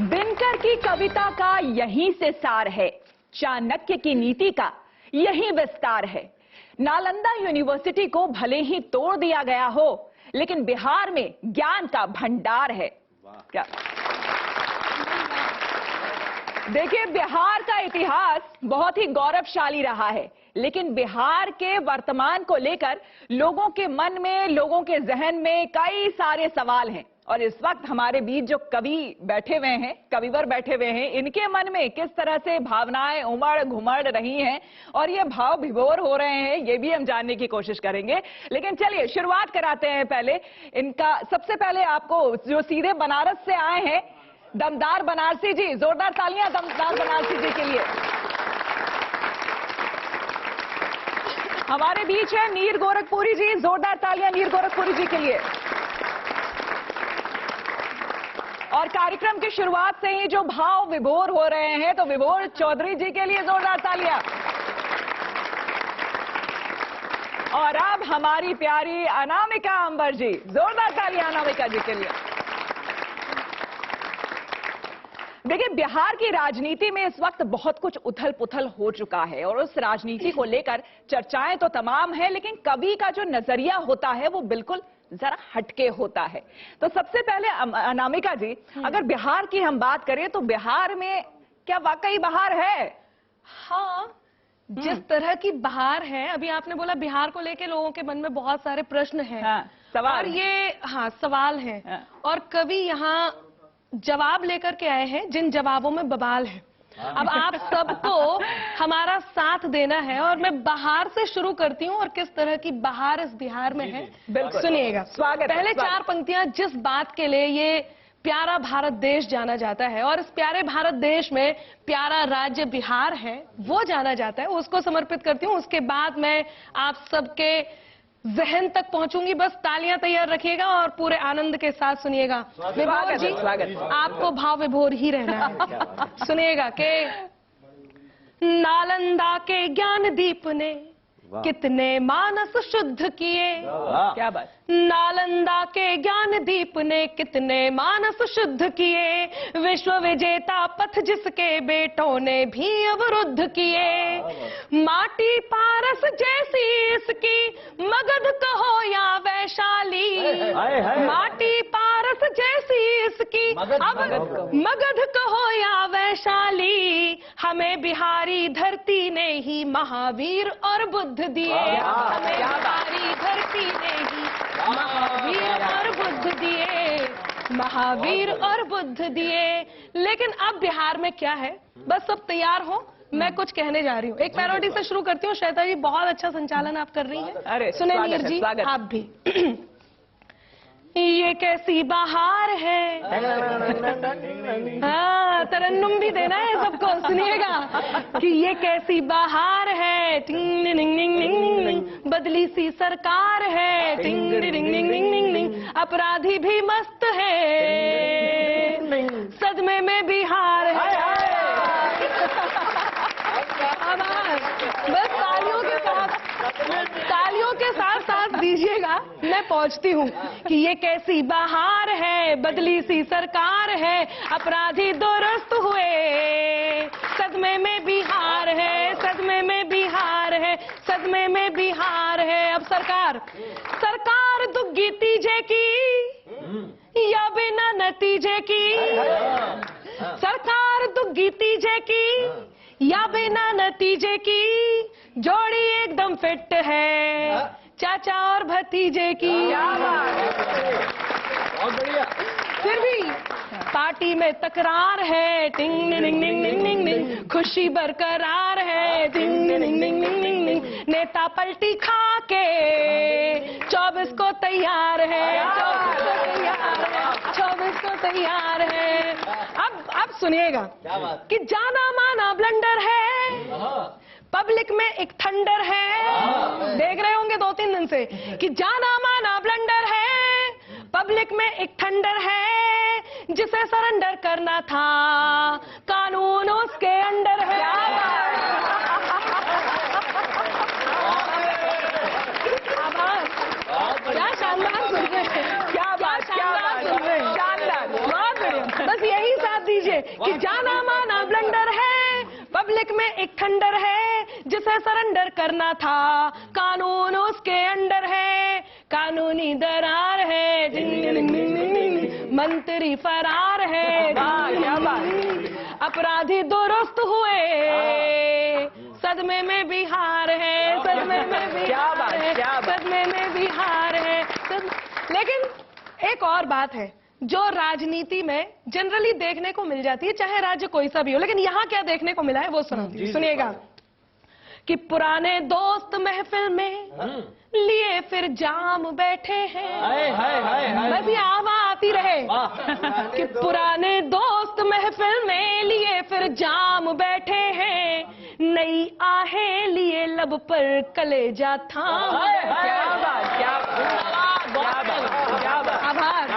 दिनकर की कविता का यहीं से सार है, चाणक्य की नीति का यही विस्तार है। नालंदा यूनिवर्सिटी को भले ही तोड़ दिया गया हो, लेकिन बिहार में ज्ञान का भंडार है। क्या देखिए, बिहार का इतिहास बहुत ही गौरवशाली रहा है, लेकिन बिहार के वर्तमान को लेकर लोगों के मन में, लोगों के जहन में कई सारे सवाल हैं। और इस वक्त हमारे बीच जो कवि बैठे हुए हैं, कविवर बैठे हुए हैं, इनके मन में किस तरह से भावनाएं उमड़ घुमड़ रही हैं और ये भाव विभोर हो रहे हैं, ये भी हम जानने की कोशिश करेंगे। लेकिन चलिए शुरुआत कराते हैं। पहले इनका सबसे पहले आपको जो सीधे बनारस से आए हैं, दमदार बनारसी जी, जोरदार तालियां दमदार बनारसी जी के लिए। हमारे बीच है नीर गोरखपुरी जी, जोरदार तालियां नीर गोरखपुरी जी के लिए। और कार्यक्रम की शुरुआत से ही जो भाव विभोर हो रहे हैं, तो विभोर चौधरी जी के लिए जोरदार तालियां। और अब हमारी प्यारी अनामिका अंबर जी, जोरदार तालियां अनामिका जी के लिए। देखिए, बिहार की राजनीति में इस वक्त बहुत कुछ उथल पुथल हो चुका है और उस राजनीति को लेकर चर्चाएं तो तमाम है, लेकिन कवि का जो नजरिया होता है वो बिल्कुल जरा हटके होता है। तो सबसे पहले अनामिका जी, अगर बिहार की हम बात करें तो बिहार में क्या वाकई बहार है? हाँ, जिस तरह की बहार है, अभी आपने बोला बिहार को लेके लोगों के मन में बहुत सारे प्रश्न हैं। हाँ, सवाल और ये सवाल है। हाँ। और कवि यहाँ जवाब लेकर के आए हैं, जिन जवाबों में बवाल है। अब आप सबको हमारा साथ देना है और मैं बहार से शुरू करती हूँ और किस तरह की बहार इस बिहार में है, बिल्कुल सुनिएगा। स्वागत। पहले चार पंक्तियां जिस बात के लिए ये प्यारा भारत देश जाना जाता है और इस प्यारे भारत देश में प्यारा राज्य बिहार है वो जाना जाता है, उसको समर्पित करती हूँ। उसके बाद मैं आप सबके जहन तक पहुंचूंगी। बस तालियां तैयार रखिएगा और पूरे आनंद के साथ सुनिएगा। विभोर जी, आपको भाव विभोर ही रहना है। सुनिएगा कि नालंदा के ज्ञान दीप ने कितने मानस शुद्ध किए। क्या बात। नालंदा के ज्ञान दीप ने कितने मानस शुद्ध किए, विश्व विजेता पथ जिसके बेटों ने भी अवरुद्ध किए। माटी पारस जैसी इसकी मगध कहो या वैशाली, माटी पारस जैसी इसकी अब मगध कहो या वैशाली, हमें बिहारी धरती ने ही महावीर और बुद्ध दिए। हमें बिहारी धरती ने ही महावीर और बुद्ध दिए, महावीर और बुद्ध दिए। लेकिन अब बिहार में क्या है, बस सब तैयार हो, मैं कुछ कहने जा रही हूँ। एक पैरोडी से शुरू करती हूँ। श्वेता जी, बहुत अच्छा संचालन आप कर रही हैं। अरे सुने नीर जी, आप भी। ये कैसी बहार है, हाँ तरन्नुम भी देना है सबको। सुनिएगा कि ये कैसी बहार है, टिंग टिंग टिंग टिंग टिंग, बदली सी सरकार है, टिंग टिंग टिंग टिंग टिंग, अपराधी भी मस्त है, सदमे में बिहार है। बस तालियों के साथ साथ दीजिएगा, मैं पहुंचती हूँ कि ये कैसी बहार है, बदली सी सरकार है, अपराधी दुरुस्त हुए, सदमे में बिहार है, सदमे में बिहार है, सदमे में बिहार है। अब सरकार दुग्गी तीजे की या बिना नतीजे की, सरकार दुग्गी तीजे की या बिना नतीजे की, जोड़ी एकदम फिट है चाचा और भतीजे की। बहुत बढ़िया। फिर भी पार्टी में तकरार है, टिंग टिंग टिंग टिंग टिंग टिंग, खुशी बरकरार है, टिंग टिंग टिंग टिंग टिंग टिंग, नेता पलटी खा के 24 को तैयार है, 24 को तैयार है। अब सुनिएगा कि जाना माना ब्लंडर है, पब्लिक में एक थंडर है। देख रहे होंगे 2-3 दिन से कि जाना माना ब्लंडर है, पब्लिक में एक थंडर है, जिसे सरेंडर करना था कानून उसके अंडर है। क्या शानदार सुन रहे हैं, क्या बात, क्या शानदार, बहुत बढ़िया। बस यही साथ दीजिए। कि जाना माना ब्लंडर है, पब्लिक में एक थंडर है जिसे सरेंडर करना था, कानून उसके अंडर है, कानूनी दरार है, मंत्री फरार है, क्या बात। अपराधी दुरुस्त हुए, सदमे में बिहार है, सदमे में बिहार है, सदमे में बिहार है। लेकिन एक और बात है जो राजनीति में जनरली देखने को मिल जाती है, चाहे राज्य कोई सा भी हो, लेकिन यहाँ क्या देखने को मिला है वो सुनिएगा कि पुराने दोस्त महफिल में लिए फिर जाम बैठे हैं। मैं भी आवा आती रहे कि पुराने दोस्त महफिल में लिए फिर जाम बैठे हैं, नई आहें लिए लब पर कलेजा थाम। आभार।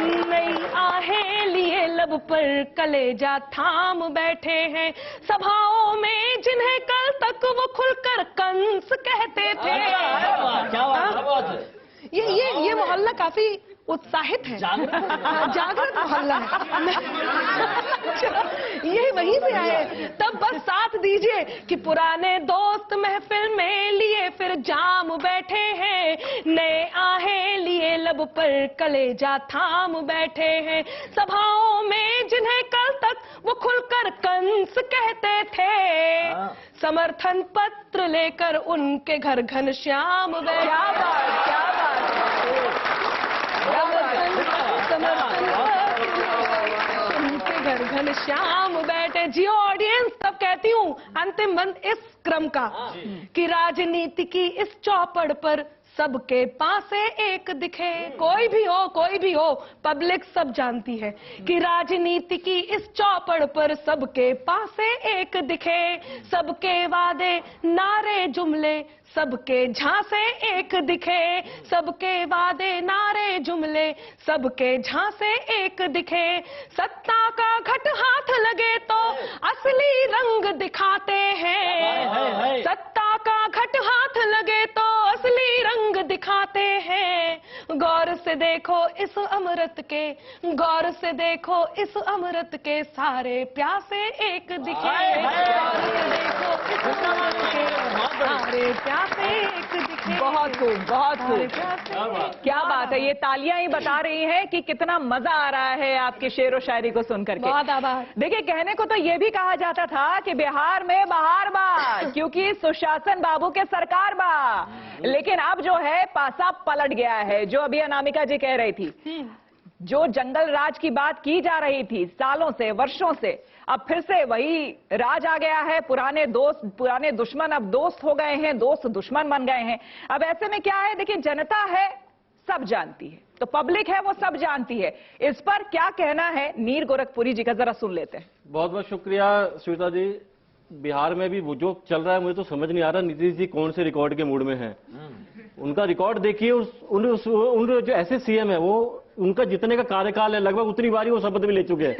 नई आहें लिए लब पर कलेजा थाम बैठे हैं, सभाओं में जिन्हें कल तक वो खुलकर कंस कहते थे। ये मोहल्ला काफी उत्साहित है, जागृत मोहल्ला है। ये वहीं से आए, तब बस साथ दीजिए कि पुराने दोस्त महफिल में लिए फिर जाम बैठे हैं, नए आहें लिए लब पर कलेजा थाम बैठे हैं, सभाओं में जिन्हें कल तक वो खुलकर कंस कहते थे, समर्थन पत्र लेकर उनके घर घनश्याम बैठे। क्या बात। उनके घर घनश्याम बैठे। जियो ऑडियंस, तब कहती हूँ अंतिम बंद इस क्रम का कि राजनीति की इस चौपड़ पर सबके पासे एक दिखे, कोई भी हो, पब्लिक सब जानती है कि राजनीति की इस चौपड़ पर सबके पासे एक दिखे, सबके वादे नारे जुमले सबके झांसे एक दिखे, सबके वादे नारे जुमले सबके झांसे एक दिखे, सत्ता का घट हाथ लगे तो असली रंग दिखाते हैं, सत्ता का घट हाथ लगे तो असली रंग दिखाते हैं, गौर से देखो इस अमृत के, गौर से देखो इस अमृत के सारे प्यासे एक दिखे, गौर से देखो इस अमृत के सारे प्यासे एक दिखे। बहुत खूब। क्या बात है। ये तालियां ही बता रही हैं कि कितना मजा आ रहा है आपके शेर और शायरी को सुनकर के। बहुत आभार। देखिए, कहने को तो ये भी कहा जाता था कि बिहार में बहार बा, क्योंकि सुशासन बाबू के सरकार बा, लेकिन अब जो है पासा पलट गया है। जो अभी अनामिका जी कह रही थी, जो जंगल राज की बात की जा रही थी सालों से, वर्षों से, अब फिर से वही राज आ गया है। पुराने दोस्त पुराने दुश्मन अब दोस्त हो गए हैं, दोस्त दुश्मन बन गए हैं। अब ऐसे में क्या है, देखिए, जनता है सब जानती है, तो पब्लिक है वो सब जानती है। इस पर क्या कहना है नीर गोरखपुरी जी का, जरा सुन लेते हैं। बहुत बहुत शुक्रिया श्वेता जी। बिहार में भी वो जो चल रहा है मुझे तो समझ नहीं आ रहा नीतीश जी कौन से रिकॉर्ड के मूड में हैं। उनका रिकॉर्ड देखिए, उन जो ऐसे सीएम है वो, उनका जितने का कार्यकाल है लगभग उतनी बारी वो शपथ भी ले चुके हैं।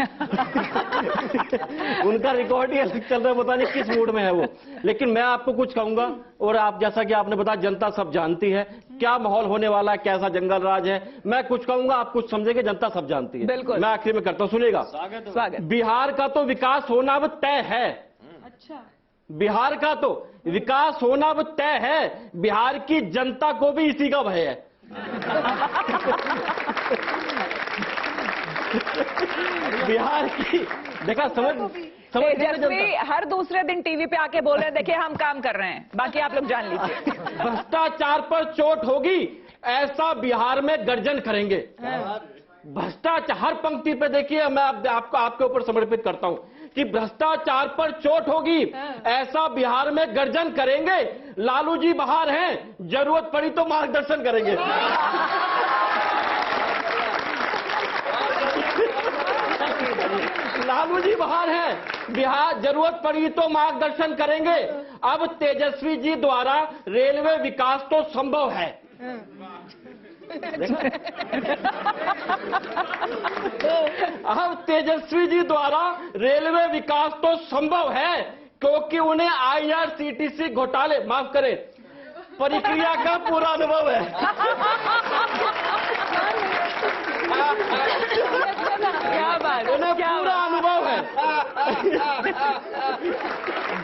उनका रिकॉर्ड ही अलग चल रहा है, पता नहीं किस मूड में है वो। लेकिन मैं आपको कुछ कहूंगा, और आप जैसा कि आपने बताया जनता सब जानती है क्या माहौल होने वाला है, कैसा जंगल राज है। मैं कुछ कहूंगा, आप कुछ समझेंगे, जनता सब जानती है। बिल्कुल। मैं आखिर में करता हूं, सुनिएगा। स्वागत। बिहार का तो विकास होना अब तय है। अच्छा। बिहार का तो विकास होना अब तय है, बिहार की जनता को भी इसी का भय है। बिहार की देखा, समझ तेजस्वी हर दूसरे दिन टीवी पे आके बोल रहे हैं, देखिए हम काम कर रहे हैं, बाकी आप लोग जान लीजिए। भ्रष्टाचार पर चोट होगी ऐसा बिहार में गर्जन करेंगे। भ्रष्टाचार हर पंक्ति पे देखिए, मैं आपको आपके ऊपर समर्पित करता हूं कि भ्रष्टाचार पर चोट होगी ऐसा बिहार में गर्जन करेंगे। लालू जी बाहर हैं, जरूरत पड़ी तो मार्गदर्शन करेंगे। लालू जी बाहर हैं, बिहार जरूरत पड़ी तो मार्गदर्शन करेंगे। अब तेजस्वी जी द्वारा रेलवे विकास तो संभव है। अब तेजस्वी जी द्वारा रेलवे विकास तो संभव है, क्योंकि उन्हें आईआरसीटीसी घोटाले, माफ करें, प्रक्रिया का पूरा अनुभव है। क्या बात, उन्हें पूरा अनुभव है।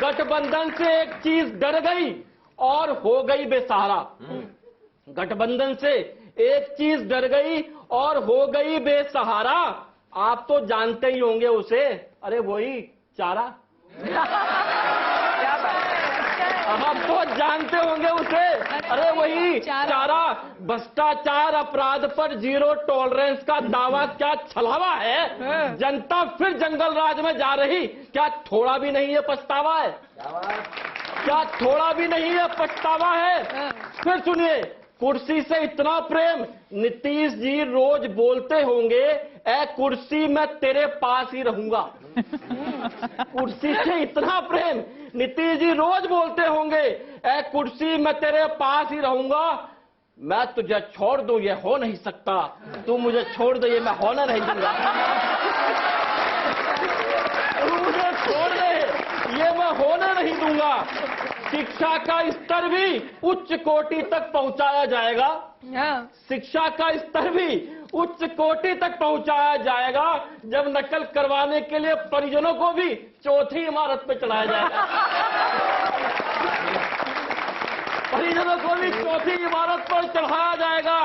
गठबंधन से एक चीज डर गई और हो गई बेसहारा। गठबंधन से एक चीज डर गई और हो गई बेसहारा। आप तो जानते ही होंगे उसे, अरे वही चारा। आप तो जानते होंगे उसे, अरे वही चारा। भ्रष्टाचार अपराध पर जीरो टॉलरेंस का दावा क्या छलावा है। जनता फिर जंगल राज में जा रही, क्या थोड़ा भी नहीं है पछतावा है? क्या थोड़ा भी नहीं है पछतावा है? फिर सुनिए, कुर्सी से इतना प्रेम नीतीश जी रोज बोलते होंगे, ए कुर्सी मैं तेरे पास ही रहूंगा। कुर्सी से इतना प्रेम नीतीश जी रोज बोलते होंगे, ए कुर्सी मैं तेरे पास ही रहूंगा। मैं तुझे छोड़ दूं ये हो नहीं सकता, तू मुझे छोड़ दे ये मैं होने नहीं दूंगा। तू मुझे छोड़ दे ये मैं होने नहीं दूंगा। शिक्षा का स्तर भी उच्च कोटि तक पहुंचाया जाएगा। शिक्षा का स्तर भी उच्च कोटि तक पहुंचाया जाएगा जब नकल करवाने के लिए परिजनों को भी चौथी इमारत पे चढ़ाया जाएगा। परिजनों को भी चौथी इमारत पर चढ़ाया जाएगा।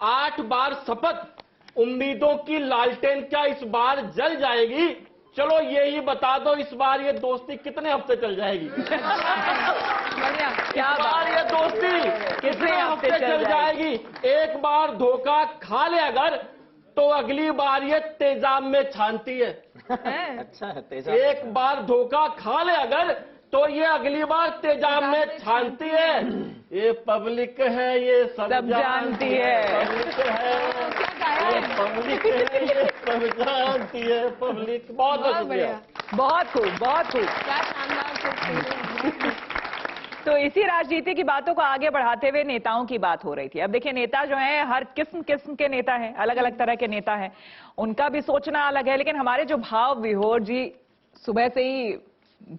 8 बार शपथ, उम्मीदों की लालटेन क्या इस बार जल जाएगी? चलो ये ही बता दो, इस बार ये दोस्ती कितने हफ्ते चल जाएगी? क्या बार ये दोस्ती कितने हफ्ते चल जाएगी? एक बार धोखा खा ले अगर, तो अगली बार ये तेजाब में छानती है। अच्छा है तेजाब। एक बार धोखा खा ले अगर, तो ये अगली बार तेजाब में छानती है। ये पब्लिक है, ये सब जानती है। पब्लिक है, ये पब्लिक है, ये सब जानती है। पब्लिक बहुत शुक्रिया। बहुत खूब, बहुत खूब। तो इसी राजनीति की बातों को आगे बढ़ाते हुए नेताओं की बात हो रही थी। अब देखिए, नेता जो हैं हर किस्म किस्म के नेता हैं, अलग अलग तरह के नेता हैं, उनका भी सोचना अलग है। लेकिन हमारे जो भाव विभोर जी सुबह से ही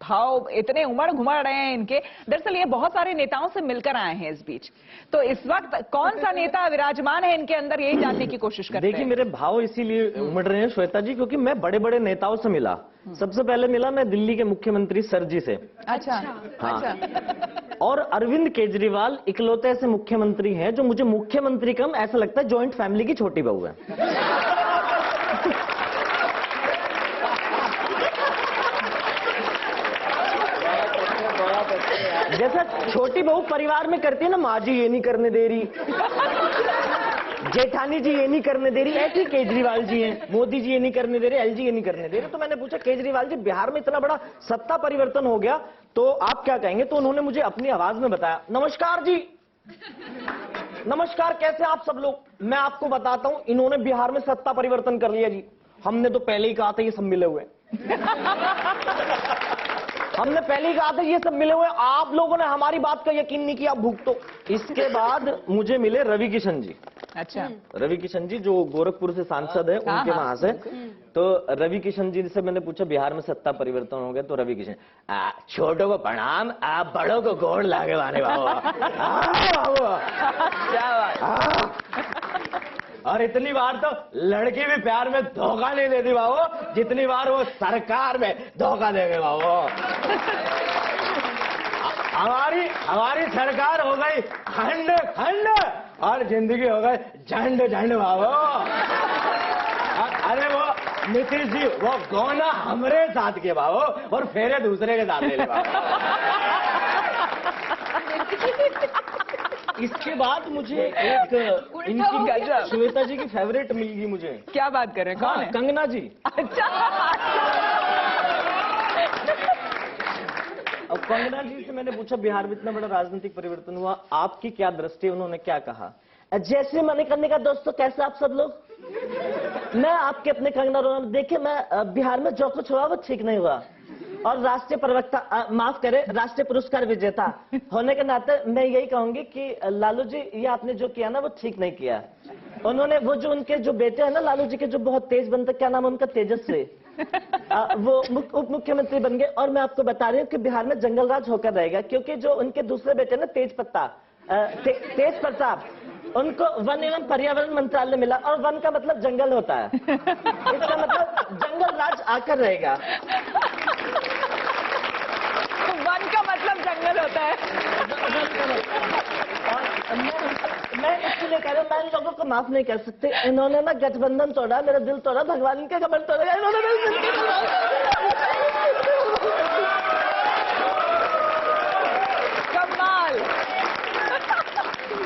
भाव इतने उमड़ घुमड़ रहे हैं इनके, दरअसल ये बहुत सारे नेताओं से मिलकर आए हैं इस बीच। तो इस वक्त कौन सा नेता विराजमान है इनके अंदर, यही जानने की कोशिश करते हैं। देखिए, मेरे भाव इसीलिए उमड़ रहे हैं श्वेता जी, क्योंकि मैं बड़े बड़े नेताओं से मिला। सबसे पहले मिला मैं दिल्ली के मुख्यमंत्री सर जी से। अच्छा, हाँ। अच्छा। और अरविंद केजरीवाल इकलौते ऐसे मुख्यमंत्री हैं जो मुझे मुख्यमंत्री कम ऐसा लगता है जॉइंट फैमिली की छोटी बहू है। जैसा छोटी बहू परिवार में करती है ना, माँ जी ये नहीं करने दे रही, जेठानी जी ये नहीं करने दे रही, ऐसे केजरीवाल जी हैं, मोदी जी ये नहीं करने दे रहे, एलजी ये नहीं करने दे रहे। तो मैंने पूछा, केजरीवाल जी बिहार में इतना बड़ा सत्ता परिवर्तन हो गया तो आप क्या कहेंगे? तो उन्होंने मुझे अपनी आवाज में बताया, नमस्कार जी, नमस्कार, कैसे आप सब लोग? मैं आपको बताता हूं, इन्होंने बिहार में सत्ता परिवर्तन कर लिया जी। हमने तो पहले ही कहा था ये सब मिले हुए हमने पहले ही कहा था ये सब मिले हुए, आप लोगों ने हमारी बात का यकीन नहीं किया, भुगतो। इसके बाद मुझे मिले रवि किशन जी। अच्छा। रवि किशन जी जो गोरखपुर से सांसद है, उनके वहां से। तो रवि किशन जी से मैंने पूछा, बिहार में सत्ता परिवर्तन हो गया? तो रवि किशन, छोटों को प्रणाम, आप बड़ों को गोड़ लागे वाले और इतनी बार तो लड़की भी प्यार में धोखा नहीं देती बाबू जितनी बार वो सरकार में धोखा देंगे बाबू। हमारी सरकार हो गई खंड खंड और जिंदगी हो गई झंड झंड बाबू। अरे वो नीतीश जी वो गौना हमरे साथ के बाबू और फेरे दूसरे के साथ ले ले बाबू। इसके बाद मुझे एक इनकी श्वेता जी की फेवरेट मिल गई मुझे। क्या बात कर रहे हैं? कौन है? कंगना जी। अच्छा। अब कंगना जी से मैंने पूछा, बिहार में इतना बड़ा राजनीतिक परिवर्तन हुआ, आपकी क्या दृष्टि है? उन्होंने क्या कहा, जैसे मैंने करने का दोस्तों, कैसे आप सब लोग? मैं आपके अपने कंगना रोना, देखिए मैं बिहार में जो कुछ हुआ वो ठीक नहीं हुआ और राष्ट्रीय प्रवक्ता, माफ करें, राष्ट्रीय पुरस्कार विजेता होने के नाते मैं यही कहूंगी कि लालू जी ये आपने जो किया ना वो ठीक नहीं किया। उन्होंने वो जो उनके जो बेटे हैं ना लालू जी के, जो बहुत तेज बनते, क्या नाम है उनका, तेजस्वी, वो उप मुख्यमंत्री बन गए। और मैं आपको बता रही हूँ कि बिहार में जंगल राज होकर रहेगा, क्योंकि जो उनके दूसरे बेटे ना तेज प्रताप, उनको वन एवं पर्यावरण मंत्रालय मिला और वन का मतलब जंगल होता है, इसका मतलब जंगल राज आकर रहेगा। वन का मतलब जंगल होता है। और मैं इसलिए कह रहा हूँ, मैं इन लोगों को माफ नहीं कर सकते। इन्होंने ना गठबंधन तोड़ा, मेरा दिल तोड़ा, भगवान का कमल तोड़ा, इन्होंने मेरे दिल के कमाल।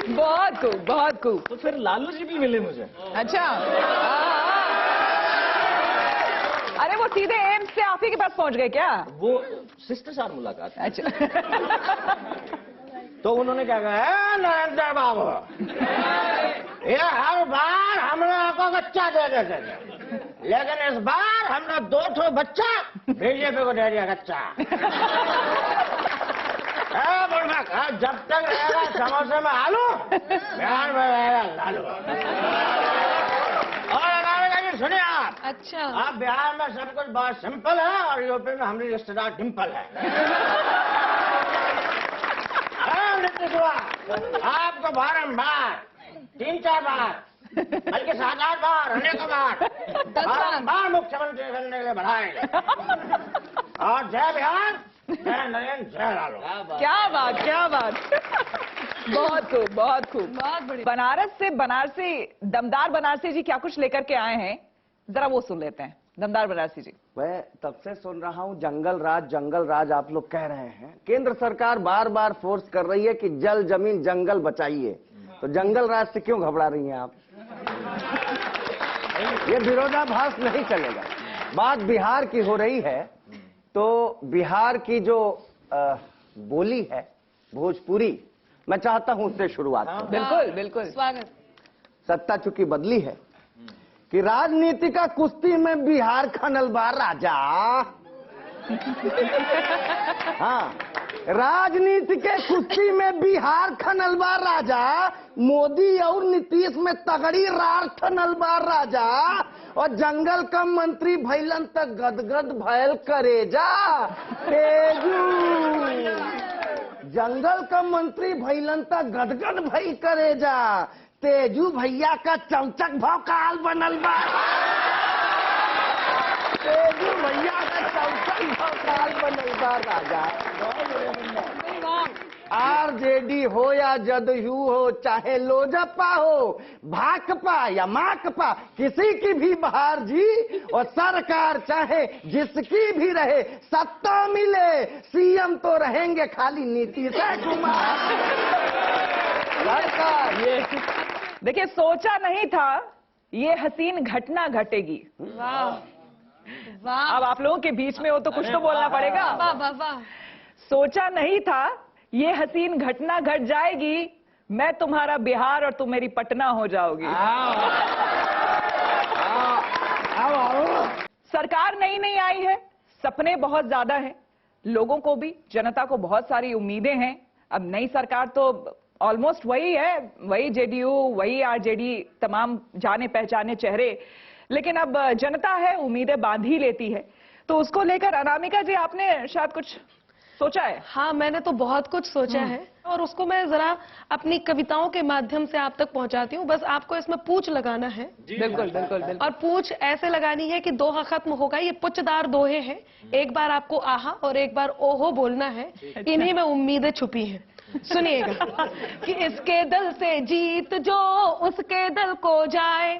बहुत खूब, बहुत खूब। तो फिर लालू जी भी मिले मुझे। अच्छा, अरे वो सीधे एम्स से आप ही के पास पहुंच गए क्या? वो शिष्टाचार मुलाकात। अच्छा। तो उन्होंने क्या कहा, नरेंद्र बाबू ये हर बार हम लोगों को बच्चा दे देते थे, लेकिन इस बार हमने 2 बच्चा बीजेपी को दे दिया कच्चा। जब तक रहेगा समोसे में आलू, बिहार में रहेगा लालू। और अनामिका जी सुनिए आप, अच्छा, आप बिहार में सब कुछ बहुत सिंपल है और यूपी में हमारी रिश्तेदार डिम्पल है। नीतीश कुमार आपको बारम्बार 3-4 बार बल्कि 7-8 बार, अनेक बार, 10 बार मुख्यमंत्री बनने के लिए बढ़ाएंगे। और जय बिहार, जय नरेंद्र, जय लालू। क्या बात, क्या बात। बहुत खूब, बहुत खूब, बहुत बढ़िया। बनारस से बनारसी, दमदार बनारसी जी क्या कुछ लेकर के आए हैं, जरा वो सुन लेते हैं। दमदार बनारसी जी। मैं तब से सुन रहा हूँ जंगल राज आप लोग कह रहे हैं। केंद्र सरकार बार बार फोर्स कर रही है कि जल जमीन जंगल बचाइए, तो जंगल राज से क्यों घबरा रही हैं आप? ये विरोधाभास नहीं चलेगा। बात बिहार की हो रही है, तो बिहार की जो बोली है भोजपुरी, मैं चाहता हूं उससे शुरुआत करूं। बिल्कुल, बिल्कुल। स्वागत। सत्ता चूंकि बदली है कि राजनीति का कुश्ती में बिहार का नलबा राजा। हाँ, राजनीति के कुश्ती में बिहार का नलबा राजा, मोदी और नीतीश में तगड़ी रार नलबा राजा, और जंगल का मंत्री भैलन तक गदगद भैल करेजा तेजू। जंगल का मंत्री भैलन तक गदगद भैल करेजा, तेजू भैया का चौचक भौकाल बनल बा। तेजू भैया का चौचक भौकाल बनल बा राजा। आरजेडी हो या जदयू हो, चाहे लोजपा हो, भाकपा या माकपा, किसी की भी बहार जी, और सरकार चाहे जिसकी भी रहे, सत्ता मिले, सीएम तो रहेंगे खाली नीतीश कुमार। ये देखिए, सोचा नहीं था ये हसीन घटना घटेगी। वाह वाह, अब आप लोगों के बीच में हो तो कुछ तो बोलना पड़ेगा। वाह वाह वाह। सोचा नहीं था ये हसीन घटना घट जाएगी, मैं तुम्हारा बिहार और तुम मेरी पटना हो जाओगी। सरकार नई नहीं आई है, सपने बहुत ज्यादा हैं, लोगों को भी, जनता को बहुत सारी उम्मीदें हैं। अब नई सरकार तो ऑलमोस्ट वही है, वही जेडीयू, वही आरजेडी, तमाम जाने पहचाने चेहरे, लेकिन अब जनता है, उम्मीदें बांध ही लेती है। तो उसको लेकर अनामिका जी आपने शायद कुछ सोचा है? हाँ, मैंने तो बहुत कुछ सोचा है और उसको मैं जरा अपनी कविताओं के माध्यम से आप तक पहुंचाती हूँ। बस आपको इसमें पूछ लगाना है। बिल्कुल, बिल्कुल, बिल्कुल। और पूछ ऐसे लगानी है कि दोहा खत्म होगा। ये पुचदार दोहे हैं, एक बार आपको आहा और एक बार ओहो बोलना है। इन्हीं में उम्मीदें छुपी हैं। सुनिएगा कि इसके दल से जीत जो उसके दल को जाए,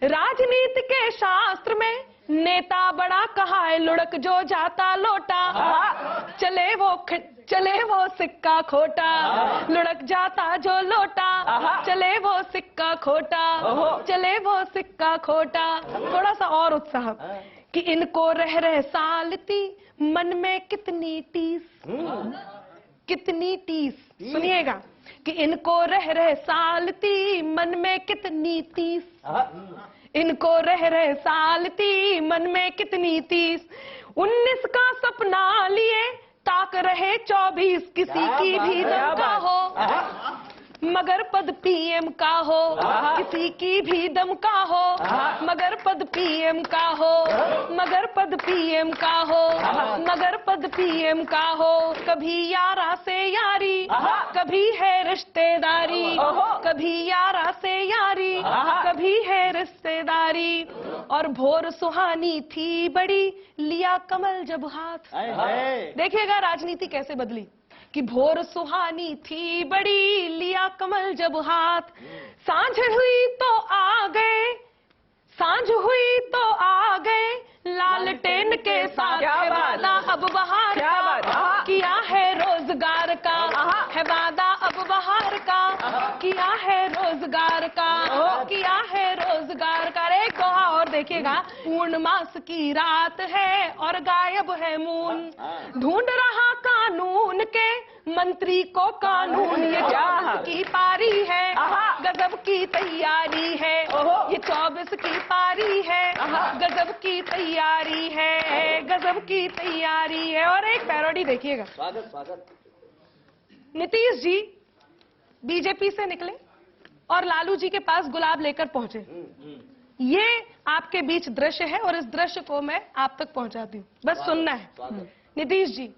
राजनीति के शास्त्र में नेता बड़ा कहा है, लुढ़क जो जाता लोटा, चले वो सिक्का खोटा, लुढ़क जाता जो लोटा, चले वो सिक्का खोटा, चले वो सिक्का खोटा। थोड़ा सा और उत्साह कि इनको रह रह सालती मन में कितनी टीस, कितनी टीस। सुनिएगा कि इनको रह रह सालती मन में कितनी तीस, इनको रह रह सालती मन में कितनी तीस, 19 का सपना लिए ताक रहे 24, किसी की भी दरगाह हो, मगर पद पीएम का हो, किसी की भी दम का हो, मगर पद पीएम का हो, मगर पद पीएम का हो, मगर पद पीएम का हो। कभी यारा से यारी, कभी है रिश्तेदारी, कभी यारा से यारी, कभी है रिश्तेदारी। और भोर सुहानी थी बड़ी, लिया कमल जब हाथ। देखिएगा राजनीति कैसे बदली कि भोर सुहानी थी बड़ी, लिया कमल जब हाथ। सांझ हुई तो आ गए, सांझ हुई तो आ गए, लालटेन के साथ है वादा अब बहार का। किया है रोजगार का, है वादा अब बहार का। किया है रोजगार का, किया है रोजगार का। एक कहा और देखिएगा, पूर्णमास की रात है और गायब है मून, ढूंढ रहा कानून के मंत्री को कानून। ये 24 की पारी है, गजब की तैयारी है, ये 24 की पारी है, गजब की तैयारी है, गजब की तैयारी है। और एक पैरोडी देखिएगा। स्वागत। नीतीश जी बीजेपी से निकले और लालू जी के पास गुलाब लेकर पहुंचे। ये आपके बीच दृश्य है और इस दृश्य को मैं आप तक पहुंचाती हूँ, बस सुनना है। नीतीश जी,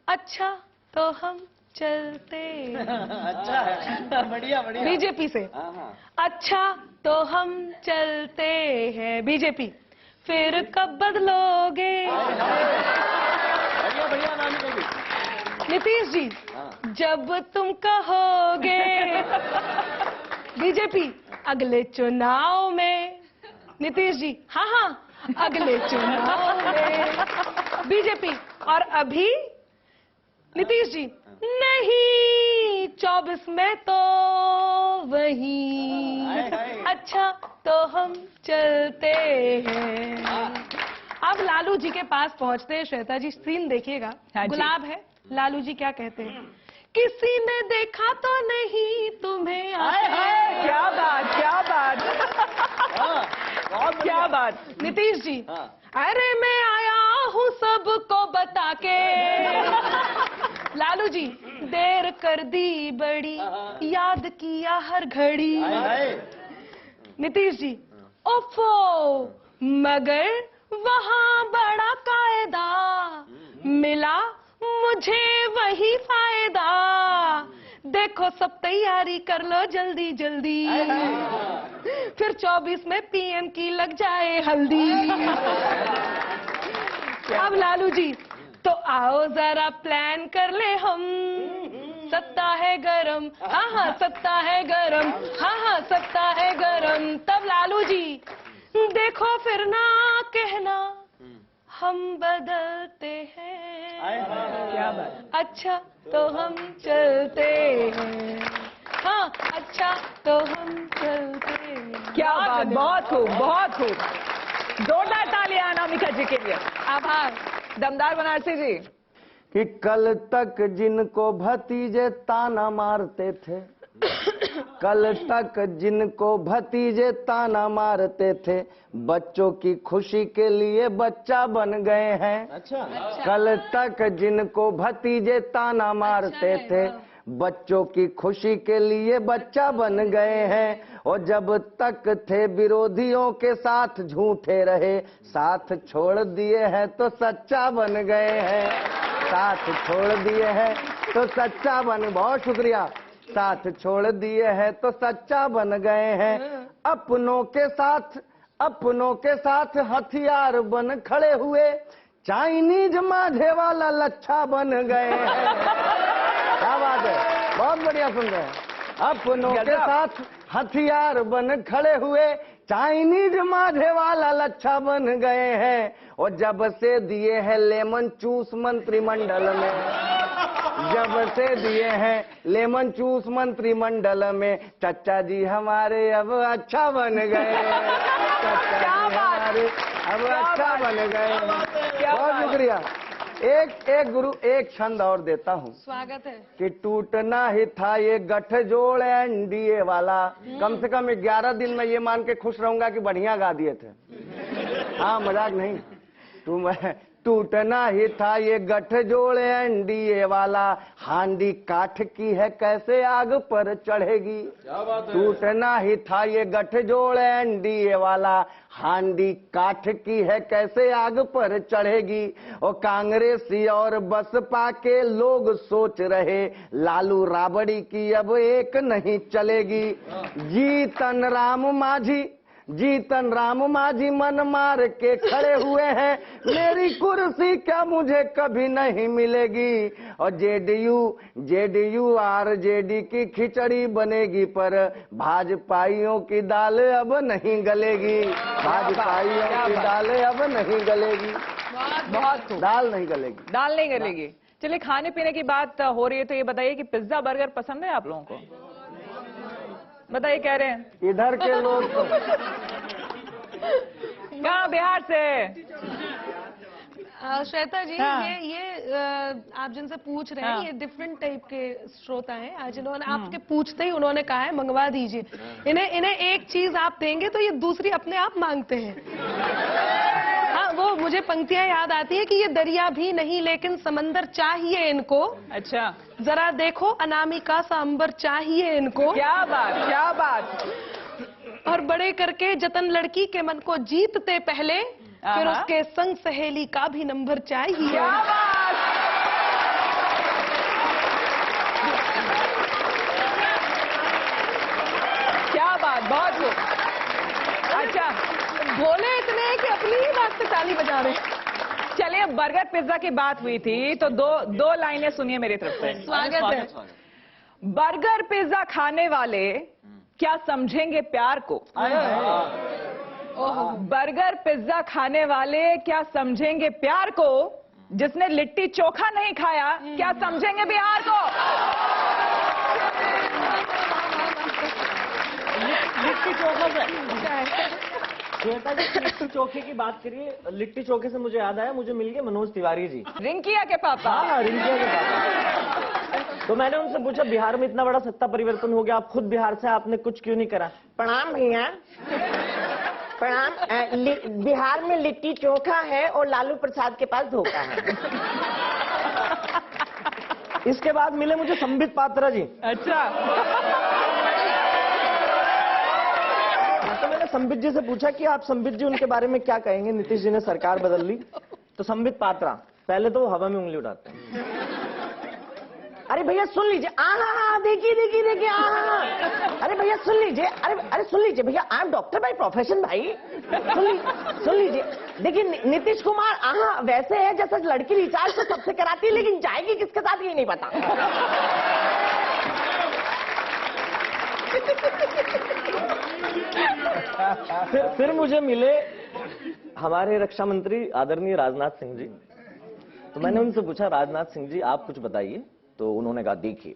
अच्छा तो हम चलते अच्छा है, बढ़िया बढ़िया। बीजेपी से, अच्छा तो हम चलते हैं। बीजेपी, फिर कब बदलोगे? बढ़िया बढ़िया नानी बेबी। नीतीश जी, जब तुम कहोगे। बीजेपी, अगले चुनाव में। नीतीश जी, हाँ हाँ अगले चुनाव में। बीजेपी, और अभी? नीतीश जी, नहीं 24 में तो वही। अच्छा तो हम चलते हैं। अब लालू जी के पास पहुंचते हैं। श्वेता जी सीन देखिएगा। गुलाब है, लालू जी क्या कहते हैं? किसी ने देखा तो नहीं तुम्हें? क्या बात, क्या बात, क्या बात। नीतीश जी, अरे मैं आया हूँ सबको बता के। लालू जी, देर कर दी बड़ी, याद किया हर घड़ी। नीतीश जी, ओफो, मगर वहाँ बड़ा कायदा मिला मुझे वही फायदा। देखो सब तैयारी कर लो जल्दी जल्दी, फिर 24 में पीएम की लग जाए हल्दी। अब लालू जी, तो आओ जरा प्लान कर ले हम, सत्ता है गरम, हाँ हाँ सत्ता है गरम, हाँ हाँ सत्ता है गरम। तब लालू जी, देखो फिर ना कहना हम बदलते हैं। क्या बात। अच्छा तो हम चलते हैं, हाँ अच्छा तो हम चलते हैं। क्या बात, बहुत खूब, बहुत खूब। जोरदार तालियां अनामिका जी के लिए। आभार। दमदार बनारसी जी। कि कल तक जिनको भतीजे ताना मारते थे, कल तक जिनको भतीजे ताना मारते थे, बच्चों की खुशी के लिए बच्चा बन गए हैं। अच्छा। कल तक जिनको भतीजे ताना मारते थे, बच्चों की खुशी के लिए बच्चा बन गए हैं। और जब तक थे विरोधियों के साथ झूठे रहे, साथ छोड़ दिए हैं तो सच्चा बन गए हैं। साथ छोड़ दिए हैं तो सच्चा बन, बहुत शुक्रिया। साथ छोड़ दिए हैं तो सच्चा बन गए हैं। अपनों के साथ हथियार बन खड़े हुए, चाइनीज माझे वाला लच्छा बन गए हैं। क्या बात है, बहुत बढ़िया सुन रहे हैं। अपनों के साथ हथियार बन खड़े हुए, चाइनीज माझे वाला लच्छा बन गए हैं। और जब से दिए हैं लेमन चूस मंत्रिमंडल में, जब से दिए हैं लेमन चूस मंत्रिमंडल में, चचा जी हमारे अब अच्छा बन गए। चचा जी हमारे अब अच्छा बन गए। बहुत शुक्रिया। एक गुरु, एक छंद और देता हूँ। स्वागत है। कि टूटना ही था ये गठजोड़ एनडीए वाला। कम से कम 11 दिन में ये मान के खुश रहूंगा कि बढ़िया गा दिए थे। हाँ मजाक नहीं। टूटना ही था ये गठजोड़ एनडीए वाला, हांडी काठ की है कैसे आग पर चढ़ेगी। क्या बात है। टूटना ही था ये गठजोड़ एनडीए वाला, हांडी काठ की है कैसे आग पर चढ़ेगी। और कांग्रेसी और बसपा के लोग सोच रहे लालू राबड़ी की अब एक नहीं चलेगी। जीतन राम मांझी मन मार के खड़े हुए हैं, मेरी कुर्सी क्या मुझे कभी नहीं मिलेगी। और जेडीयू आरजेडी की खिचड़ी बनेगी, पर भाजपाइयों की दाल अब नहीं गलेगी। भाजपाइयों की दाल अब नहीं गलेगी। बहुत खूब। दाल नहीं गलेगी। दाल नहीं गलेगी। चलिए, खाने पीने की बात हो रही है तो ये बताइए कि पिज्जा बर्गर पसंद है आप लोगों को? बताइए, कह रहे हैं इधर के लोग तो कहाँ? बिहार से। श्वेता जी, हाँ। ये आप जिनसे पूछ रहे हैं, हाँ। ये डिफरेंट टाइप के श्रोता हैं। आज इन्होंने आपके पूछते ही उन्होंने कहा है मंगवा दीजिए। इन्हें एक चीज आप देंगे तो ये दूसरी अपने आप मांगते हैं। हाँ, वो मुझे पंक्तियां याद आती है कि ये दरिया भी नहीं लेकिन समंदर चाहिए इनको। अच्छा, जरा देखो अनामिका सा अंबर चाहिए इनको। क्या बात, क्या बात। और बड़े करके जतन लड़की के मन को जीतते पहले, फिर आहा। उसके संग सहेली का भी नंबर चाहिए। क्या बात। क्या बात, बहुत खूब। अच्छा, भोले इतने हैं कि अपनी ही बात पे ताली बजा रहे हैं। चलिए, बर्गर पिज्जा की बात हुई थी तो दो लाइनें सुनिए मेरी तरफ से। स्वागत है। बर्गर पिज्जा खाने वाले क्या समझेंगे प्यार को? बर्गर पिज्जा खाने वाले क्या समझेंगे प्यार को? जिसने लिट्टी चोखा नहीं खाया क्या समझेंगे बिहार को? लिट्टी चोखा से श्वेता जी, लिट्टी चोखे की बात करिए। लिट्टी चोखे से मुझे याद आया, मुझे मिल गए मनोज तिवारी जी। रिंकिया के पापा। हाँ, रिंकिया के पापा। तो मैंने उनसे पूछा, बिहार में इतना बड़ा सत्ता परिवर्तन हो गया, आप खुद बिहार से, आपने कुछ क्यों नहीं करा? प्रणाम भैया, प्रणाम। बिहार में लिट्टी चोखा है और लालू प्रसाद के पास धोखा है। इसके बाद मिले मुझे संबित पात्रा जी। अच्छा, तो मैंने संबित जी से पूछा कि आप संबित जी उनके बारे में क्या कहेंगे, नीतीश जी ने सरकार बदल ली। तो संबित पात्रा पहले तो वो हवा में उंगली उठाते हैं। अरे भैया सुन लीजिए, देखिए अरे भैया सुन लीजिए, अरे सुन लीजिए भैया, I am doctor by profession भाई। सुन लीजिए, देखिए नीतीश कुमार वैसे है जैसे लड़की रिचार्ज तो सबसे कराती है, लेकिन जाएगी किसके साथ ये नहीं पता। फिर मुझे मिले हमारे रक्षा मंत्री आदरणीय राजनाथ सिंह जी। तो मैंने उनसे पूछा, राजनाथ सिंह जी आप कुछ बताइए। तो उन्होंने कहा, देखिए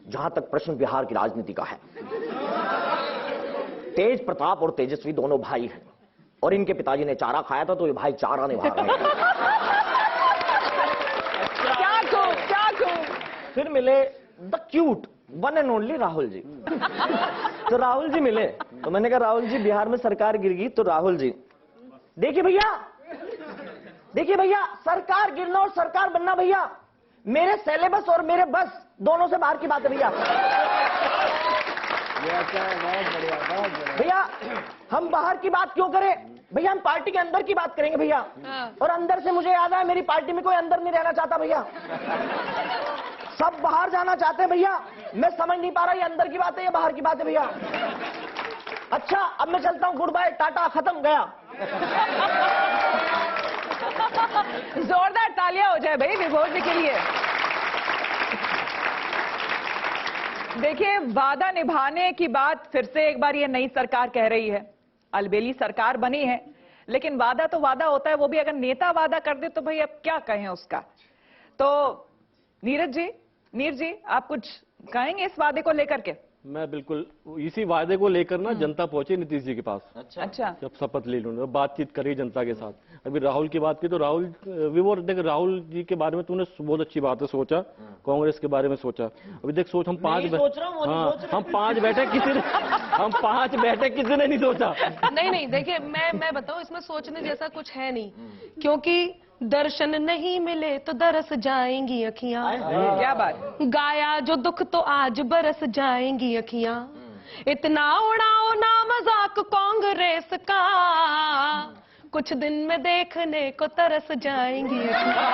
जहां तक प्रश्न बिहार की राजनीति का है, तेज प्रताप और तेजस्वी दोनों भाई हैं, और इनके पिताजी ने चारा खाया था तो ये भाई चारा निभा रहे हैं। क्या खूब। फिर मिले the cute one and only Rahul ji. तो राहुल जी मिले, तो मैंने कहा, राहुल जी बिहार में सरकार गिर गई। तो राहुल जी, देखिए भैया सरकार गिरना और सरकार बनना भैया मेरे सिलेबस और मेरे बस दोनों से बाहर की बात है भैया। भैया हम बाहर की बात क्यों करें भैया, हम पार्टी के अंदर की बात करेंगे भैया। और अंदर से मुझे याद आया, मेरी पार्टी में कोई अंदर नहीं रहना चाहता भैया, सब बाहर जाना चाहते हैं भैया। मैं समझ नहीं पा रहा ये अंदर की बात है या बाहर की बात है भैया। अच्छा अब मैं चलता हूं, गुड बाय, टाटा, खत्म, गया। जोरदार तालियां हो जाए भाई विभोर जी के लिए। देखिए, वादा निभाने की बात फिर से एक बार ये नई सरकार कह रही है। अलबेली सरकार बनी है, लेकिन वादा तो वादा होता है, वो भी अगर नेता वादा कर दे तो भाई अब क्या कहें उसका। तो नीर जी आप कुछ कहेंगे इस वादे को लेकर के? मैं बिल्कुल इसी वादे को लेकर ना जनता पहुंची नीतीश जी के पास। अच्छा, जब शपथ ले लूंगा, बातचीत करी जनता के साथ। अभी राहुल की बात की तो राहुल देख, राहुल जी के बारे में तूने बहुत अच्छी बात है सोचा, कांग्रेस के बारे में सोचा। अभी देख सोच, हम पांच बैठे किसी ने नहीं सोचा। नहीं देखिए, मैं बताऊं, इसमें सोचने जैसा कुछ है नहीं, क्योंकि दर्शन नहीं मिले तो दरस जाएंगी अखियां। क्या बात। गाया जो दुख तो आज बरस जाएंगी अखियां। इतना उड़ाओ ना मजाक कांग्रेस का, कुछ दिन में देखने को तरस जाएंगी अखियां।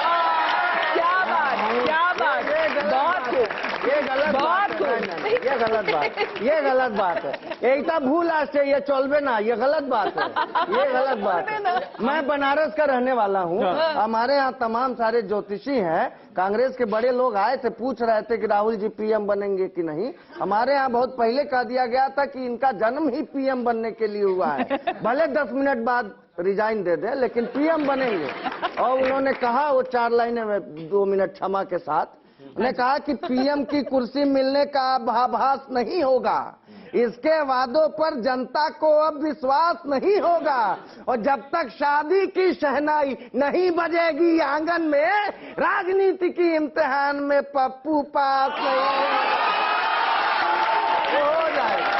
क्या बात, क्या बात, बहुत खूब, ये गलत बात है, ये गलत बात, ये गलत बात है। एकता भूल आसे ये चलबे ना, ये गलत बात है, ये गलत बात है। मैं बनारस का रहने वाला हूँ। हमारे यहाँ तमाम सारे ज्योतिषी हैं। कांग्रेस के बड़े लोग आए थे, पूछ रहे थे कि राहुल जी पीएम बनेंगे कि नहीं। हमारे यहाँ बहुत पहले कह दिया गया था कि इनका जन्म ही पीएम बनने के लिए हुआ है, भले 10 मिनट बाद रिजाइन दे दे लेकिन पीएम बनेंगे। और उन्होंने कहा, वो 4 लाइनें में 2 मिनट क्षमा के साथ, उन्होंने कहा कि पीएम की कुर्सी मिलने का आभास नहीं होगा, इसके वादों पर जनता को अब विश्वास नहीं होगा, और जब तक शादी की शहनाई नहीं बजेगी आंगन में, राजनीति की इम्तिहान में पप्पू पास नहीं हो जाएगा।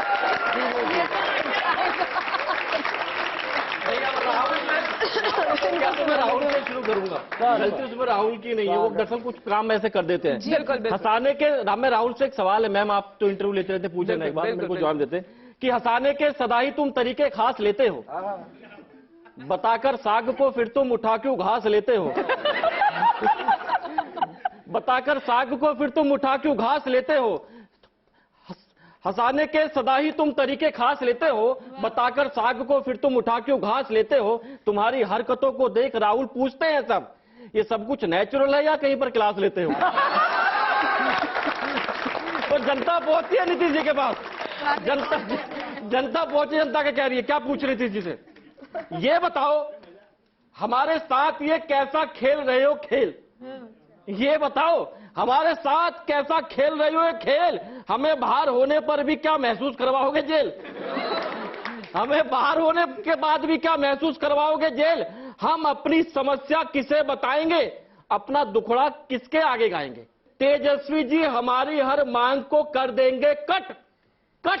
मैं राहुल से शुरू करूंगा। गलती उसमें राहुल की नहीं है, वो दरअसल कुछ काम ऐसे कर देते हैं। बिल्कुल। हंसाने के मैं राहुल से एक सवाल है, मैम आप तो इंटरव्यू लेते रहते, पूछे ना एक बार मेरे को जवाब देते कि हंसाने के सदा ही तुम तरीके खास लेते हो, बताकर साग को फिर तुम उठा क्यों घास लेते हो। बताकर साग को फिर तुम उठा क्यों घास लेते हो। हंसाने के सदा ही तुम तरीके खास लेते हो, बताकर साग को फिर तुम उठा क्यों घास लेते हो। तुम्हारी हरकतों को देख राहुल पूछते हैं सब, ये सब कुछ नेचुरल है या कहीं पर क्लास लेते हो। और जनता पहुंचती है नीतीश जी के पास, जनता पहुंची, जनता क्या कह रही है, क्या पूछ रही नीतीश जी से, ये बताओ हमारे साथ ये कैसा खेल रहे हो खेल, ये बताओ हमारे साथ कैसा खेल रहे हो ये खेल। हमें बाहर होने पर भी क्या महसूस करवाओगे जेल, हमें बाहर होने के बाद भी क्या महसूस करवाओगे जेल। हम अपनी समस्या किसे बताएंगे, अपना दुखड़ा किसके आगे गाएंगे। तेजस्वी जी हमारी हर मांग को कर देंगे कट कट।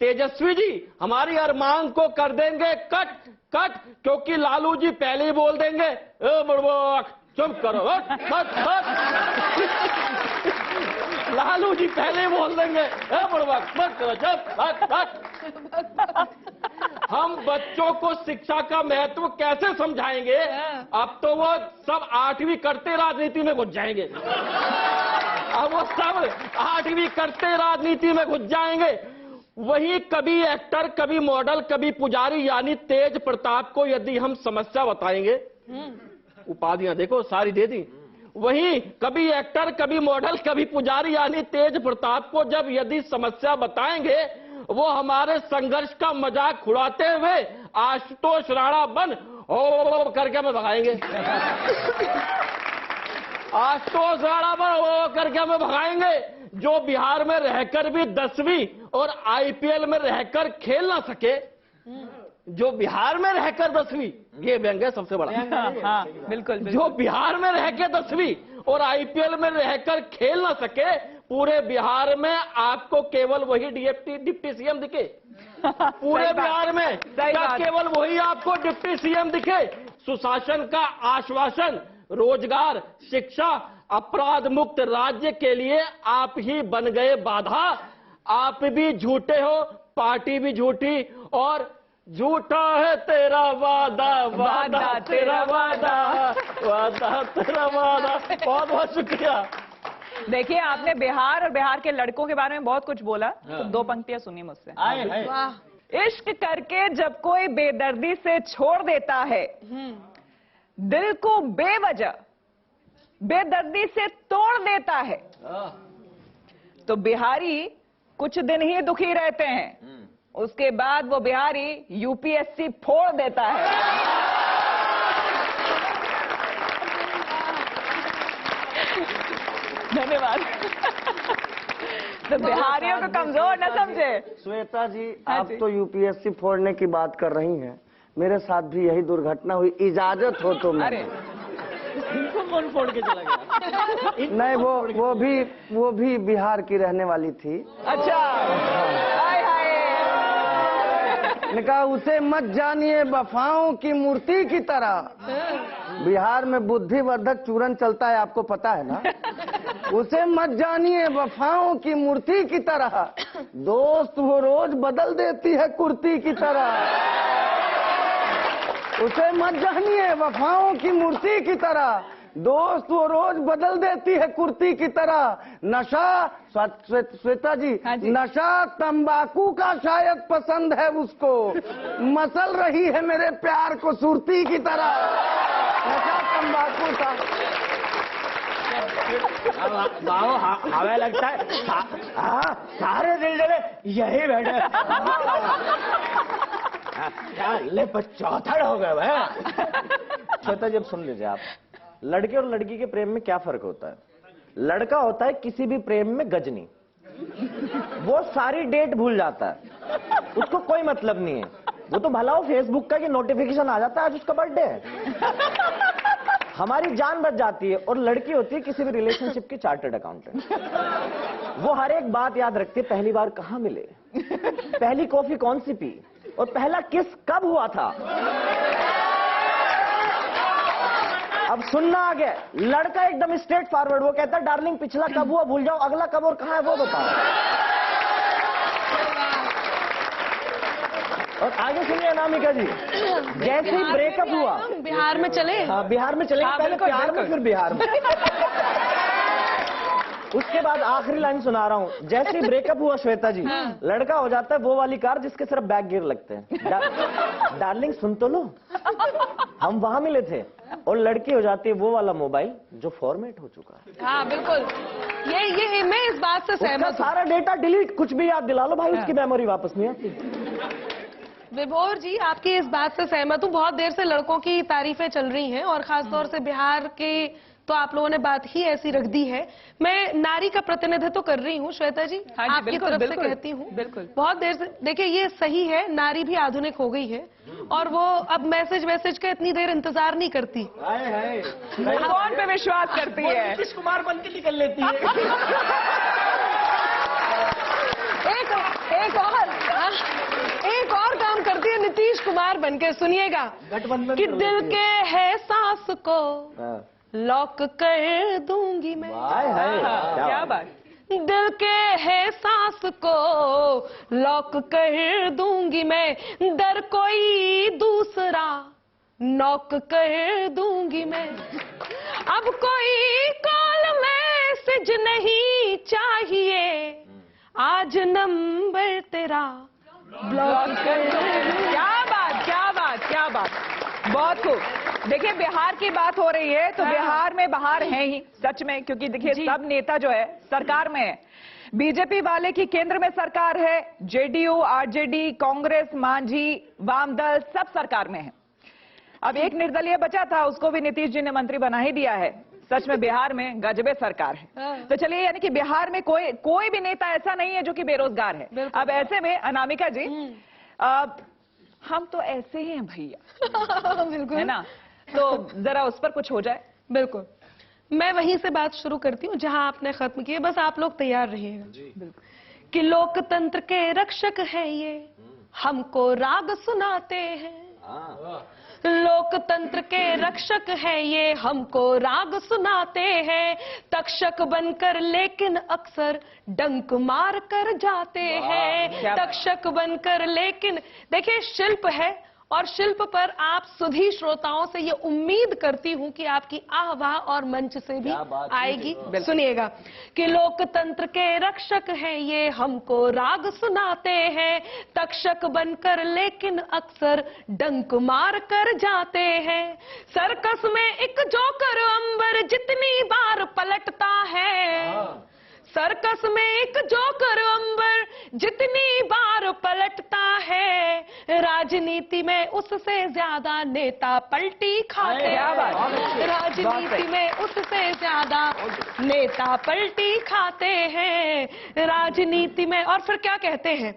तेजस्वी जी हमारी हर मांग को कर देंगे कट कट, क्योंकि लालू जी पहले ही बोल देंगे ए बड़बक चुप करो, लालू जी पहले ही बोल देंगे ए बड़बक मत करो चुप। हम बच्चों को शिक्षा का महत्व कैसे समझाएंगे, अब तो वो सब 8वीं करते राजनीति में घुस जाएंगे, अब वो सब 8वीं करते राजनीति में घुस जाएंगे। वही कभी एक्टर, कभी मॉडल, कभी पुजारी, यानी तेज प्रताप को यदि हम समस्या बताएंगे, उपाधियां देखो सारी दे दी, वही कभी एक्टर, कभी मॉडल, कभी पुजारी यानी तेज प्रताप को जब यदि समस्या बताएंगे, वो हमारे संघर्ष का मजाक उड़ाते हुए आशुतोष राणा बन ओ करके हमें भगाएंगे। आशुतोष राणा बन ओ करके हमें भगाएंगे, जो बिहार में रहकर भी 10वीं और आईपीएल में रहकर खेल ना सके, जो बिहार में रहकर 10वीं, ये व्यंग्य है सबसे बड़ा। हाँ, बिल्कुल। जो बिहार में रहकर 10वीं और आईपीएल में रहकर खेल ना सके, पूरे बिहार में आपको केवल वही डिप्टी सीएम दिखे, पूरे बिहार में क्या केवल वही आपको डिप्टी सीएम दिखे। सुशासन का आश्वासन, रोजगार, शिक्षा, अपराध मुक्त राज्य के लिए आप ही बन गए बाधा। आप भी झूठे हो, पार्टी भी झूठी, और झूठा है तेरा वादा, वादा तेरा वादा, वादा तेरा वादा। बहुत बहुत शुक्रिया। देखिए, आपने बिहार और बिहार के लड़कों के बारे में बहुत कुछ बोला, तो 2 पंक्तियां सुनिए मुझसे। इश्क करके जब कोई बेदर्दी से छोड़ देता है, दिल को बेवजह बेदर्दी से तोड़ देता है, तो बिहारी कुछ दिन ही दुखी रहते हैं, उसके बाद वो बिहारी यूपीएससी फोड़ देता है। धन्यवाद। तो बिहारियों को कमजोर न समझे। श्वेता जी, आप तो यूपीएससी फोड़ने की बात कर रही हैं, मेरे साथ भी यही दुर्घटना हुई, इजाजत हो तो। अरे इनको कौन फोड़ के चला गया? नहीं, वो भी बिहार की रहने वाली थी। अच्छा, हाय हाय। ने कहा उसे मत जानिए वफाओं की मूर्ति की तरह। बिहार में बुद्धिवर्धक चूरन चलता है, आपको पता है ना। उसे मत जानिए वफाओं की मूर्ति की तरह, दोस्त वो रोज बदल देती है कुर्ती की तरह। उसे मत जानिए वफाओं की मूर्ति की तरह, दोस्त वो रोज बदल देती है कुर्ती की तरह। नशा, श्वेता जी, हाँ जी। नशा तंबाकू का शायद पसंद है उसको, मसल रही है मेरे प्यार को सुरती की तरह। नशा तंबाकू का। हमें लगता है सारे दिल जले यही बैठे। ले चौथड़ हो गए भाई। श्वेता जी, अब सुन लीजिए आप, लड़के और लड़की के प्रेम में क्या फर्क होता है? लड़का होता है किसी भी प्रेम में गजनी, वो सारी डेट भूल जाता है, उसको कोई मतलब नहीं है। वो तो भला हो फेसबुक का कि नोटिफिकेशन आ जाता है आज उसका बर्थडे है, हमारी जान बच जाती है। और लड़की होती है किसी भी रिलेशनशिप की चार्टर्ड अकाउंटेंट, वो हर एक बात याद रखती है। पहली बार कहाँ मिले, पहली कॉफी कौन सी पी, और पहला किस कब हुआ था। अब सुनना आ गया, लड़का एकदम स्ट्रेट फॉरवर्ड, वो कहता है डार्लिंग पिछला कब हुआ भूल जाओ, अगला कब और कहां है वो बताओ। और आगे सुनिए अनामिका जी, जैसे ही ब्रेकअप हुआ, बिहार में चले। हाँ बिहार में चले, पहले प्यार में फिर बिहार में। उसके बाद आखिरी लाइन सुना रहा हूं, जैसे ही ब्रेकअप हुआ श्वेता जी, लड़का हो जाता है वो वाली कार जिसके सिर्फ बैक गियर लगते हैं। डार्लिंग सुन तो लो, हम वहां मिले थे। और लड़की हो जाती है वो वाला मोबाइल जो फॉर्मेट हो चुका है। हाँ बिल्कुल, ये मैं इस बात से उसका सहमत हूँ। सारा डेटा डिलीट, कुछ भी याद दिला लो भाई, उसकी मेमोरी वापस नहीं आती। विभोर जी, आपकी इस बात से सहमत हूँ। बहुत देर से लड़कों की तारीफें चल रही हैं, और खासतौर से बिहार के तो आप लोगों ने बात ही ऐसी रख दी है। मैं नारी का प्रतिनिधित्व कर रही हूँ श्वेता जी, हाँ जी, आपकी बिल्कुल, तरफ से बिल्कुल, कहती हूँ। बिल्कुल। बहुत देर से, देखिए ये सही है, नारी भी आधुनिक हो गई है, और वो अब मैसेज का इतनी देर इंतजार नहीं करती। कौन पे विश्वास करती है? नीतीश कुमार बन के निकल लेती है। एक और काम करती है नीतीश कुमार बनके, सुनिएगा। गठबंधन कि कर दिल लेती के है सांस को लॉक कर दूंगी मैं। क्या बात। दिल के है सांस को लॉक कर दूंगी मैं, डर कोई दूसरा नॉक कर दूंगी मैं। अब कोई कॉल मैसेज नहीं चाहिए, आज नंबर तेरा ब्लॉक कर। क्या बात, क्या बात, क्या बात, बहुत खूब। देखिए बिहार की बात हो रही है तो बिहार में बहार है ही सच में, क्योंकि देखिए सब नेता जो है सरकार में है। बीजेपी वाले की केंद्र में सरकार है, जेडीयू, आरजेडी, कांग्रेस, मांझी, वामदल सब सरकार में है। अब एक निर्दलीय बचा था, उसको भी नीतीश जी ने मंत्री बना ही दिया है। सच में बिहार में गजबे सरकार है। तो चलिए, यानी कि बिहार में कोई भी नेता ऐसा नहीं है जो कि बेरोजगार है। अब ऐसे में अनामिका जी, हम तो ऐसे ही हैं भैया, बिल्कुल है ना, तो जरा उस पर कुछ हो जाए। बिल्कुल, मैं वहीं से बात शुरू करती हूँ जहां आपने खत्म किए, बस आप लोग तैयार रहिएगा। कि लोकतंत्र के रक्षक हैं ये, हमको राग सुनाते हैं। लोकतंत्र के रक्षक हैं ये, हमको राग सुनाते हैं। तक्षक बनकर लेकिन अक्सर डंक मार कर जाते हैं। तक्षक बनकर लेकिन, देखिए शिल्प है, और शिल्प पर आप सुधी श्रोताओं से ये उम्मीद करती हूं कि आपकी आवाह और मंच से भी आएगी। सुनिएगा कि लोकतंत्र के रक्षक हैं ये, हमको राग सुनाते हैं। तक्षक बनकर लेकिन अक्सर डंक मार कर जाते हैं। सर्कस में एक जोकर अंबर जितनी बार पलटता है, सर्कस में एक जोकर अंबर जितनी बार पलटता है, राजनीति में उससे ज्यादा नेता पलटी खाते हैं। राजनीति में उससे ज्यादा नेता पलटी खाते हैं। राजनीति में, और फिर क्या कहते हैं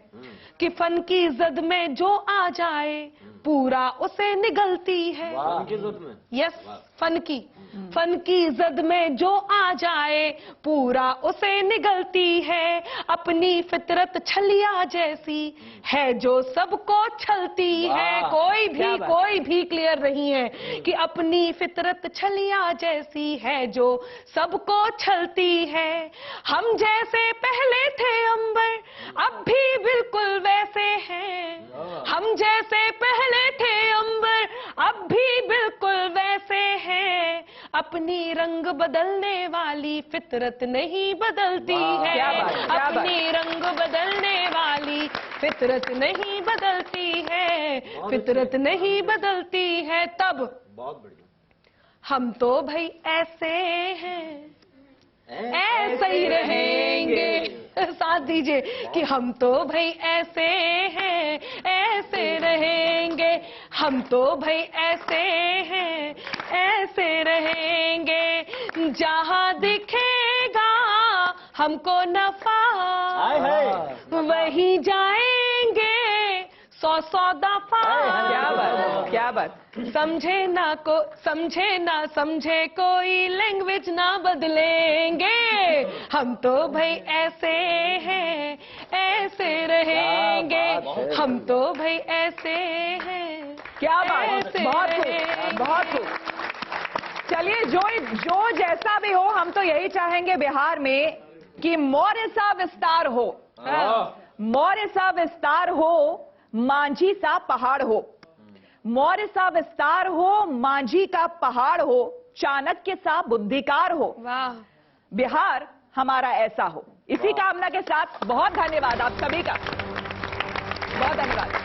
कि फन की जद में जो आ जाए पूरा उसे निगलती है। यस, फन की जद में जो आ जाए पूरा उसे निगलती है। अपनी फितरत छलिया जैसी है जो सबको छलती है। कोई भी क्लियर नहीं है कि अपनी फितरत छलिया जैसी है जो सबको छलती है। हम जैसे पहले थे अंबर अब भी बिल्कुल वैसे हैं। हम जैसे पहले थे अंबर अब भी बिल्कुल वैसे हैं। अपनी रंग बदलने वाली फितरत नहीं बदलती है। अपनी रंग बदलने वाली फितरत नहीं बदलती है। फितरत नहीं बदलती है। तब बहुत बढ़िया। हम तो भाई ऐसे हैं, ऐसे ही रहेंगे। साथ दीजिए कि हम तो भाई ऐसे हैं, ऐसे रहेंगे। हम तो भाई ऐसे हैं, ऐसे रहेंगे। जहां दिखेगा हमको नफा वहीं जाएंगे 100 दफा। क्या बात। समझे ना समझे कोई लैंग्वेज ना बदलेंगे। हम तो भाई ऐसे हैं, ऐसे रहेंगे। हम तो भाई ऐसे हैं। क्या बात, बहुत खूब। चलिए, जो जैसा भी हो, हम तो यही चाहेंगे बिहार में कि मौर्य सा विस्तार हो, मौर्य सा विस्तार हो, मांझी सा पहाड़ हो। मौर्य सा विस्तार हो, मांझी का पहाड़ हो, चाणक्य सा बुद्धिकार हो। वाह। बिहार हमारा ऐसा हो। इसी कामना के साथ बहुत धन्यवाद आप सभी का, बहुत धन्यवाद।